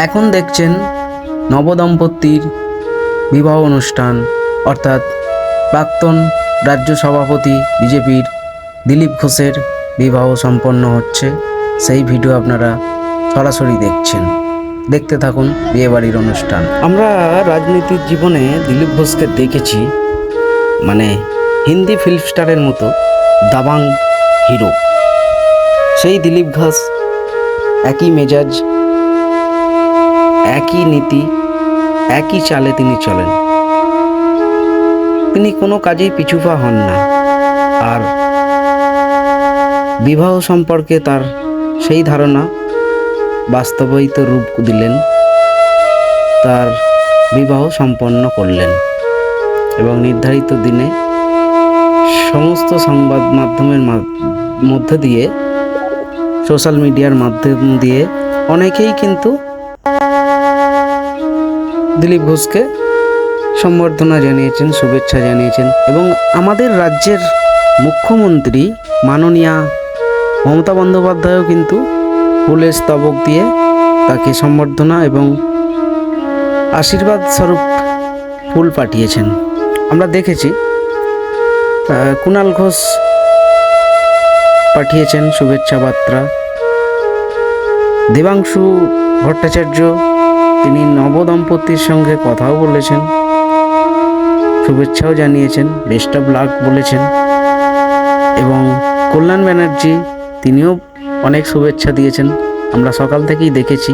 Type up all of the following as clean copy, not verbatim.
এখন দেখছেন নবদম্পতির বিবাহ অনুষ্ঠান, অর্থাৎ প্রাক্তন রাজ্য সভাপতি বিজেপির দিলীপ ঘোষের বিবাহ সম্পন্ন হচ্ছে। সেই ভিডিও আপনারা সরাসরি দেখছেন, দেখতে থাকুন বিয়েবাড়ির অনুষ্ঠান। আমরা রাজনীতির জীবনে দিলীপ ঘোষকে দেখেছি, মানে হিন্দি ফিল্ম স্টারের মতো দাবাং হিরো। সেই দিলীপ ঘোষ একই মেজাজ, একই নীতি, একই চালে তিনি চলেন। তিনি কোনো কাজেই পিছুপা হন না। আর বিবাহ সম্পর্কে তার সেই ধারণা বাস্তবায়িত রূপ দিলেন, তার বিবাহ সম্পন্ন করলেন এবং নির্ধারিত দিনে সমস্ত সংবাদ মাধ্যমের মধ্য দিয়ে, সোশ্যাল মিডিয়ার মাধ্যম দিয়ে অনেকেই কিন্তু দিলীপ ঘোষকে সম্বর্ধনা জানিয়েছেন, শুভেচ্ছা জানিয়েছেন এবং আমাদের রাজ্যের মুখ্যমন্ত্রী মাননীয়া মমতা বন্দ্যোপাধ্যায়ও কিন্তু ফুলের স্তবক দিয়ে তাকে সম্বর্ধনা এবং আশীর্বাদ স্বরূপ ফুল পাঠিয়েছেন। আমরা দেখেছি কুণাল ঘোষ পাঠিয়েছেন শুভেচ্ছা বার্তা। দেবাংশু ভট্টাচার্য তিনি নবদম্পতির সঙ্গে কথাও বলেছেন, শুভেচ্ছাও জানিয়েছেন, বেস্ট অফ লাক বলেছেন। এবং কল্যাণ ব্যানার্জি তিনিও অনেক শুভেচ্ছা দিয়েছেন। আমরা সকাল থেকেই দেখেছি,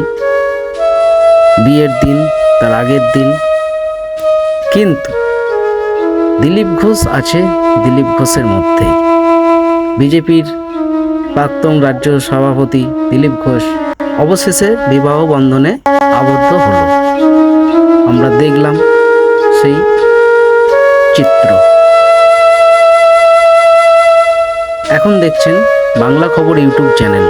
বিয়ের দিন, তার আগের দিন। কিন্তু দিলীপ ঘোষ আছে দিলীপ ঘোষের মধ্যেই। বিজেপির প্রাক্তন রাজ্য সভাপতি দিলীপ ঘোষ অবশেষে বিবাহ বন্ধনে আবদ্ধ হলো। আমরা দেখলাম সেই চিত্র। এখন দেখছেন বাংলা খবর ইউটিউব চ্যানেল।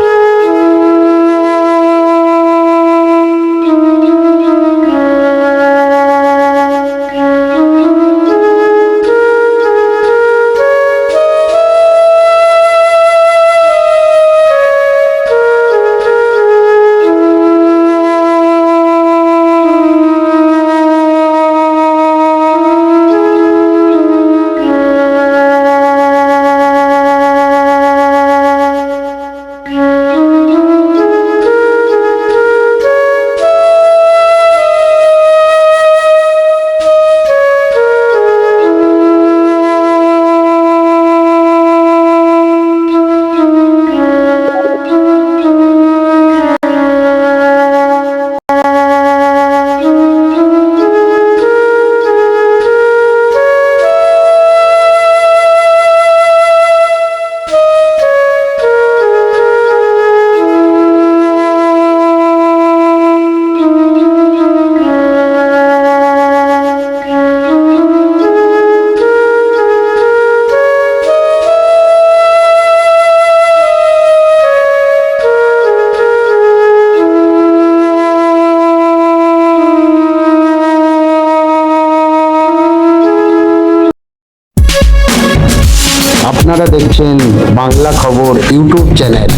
আপনারা দেখছেন বাংলা খবর ইউটিউব চ্যানেল।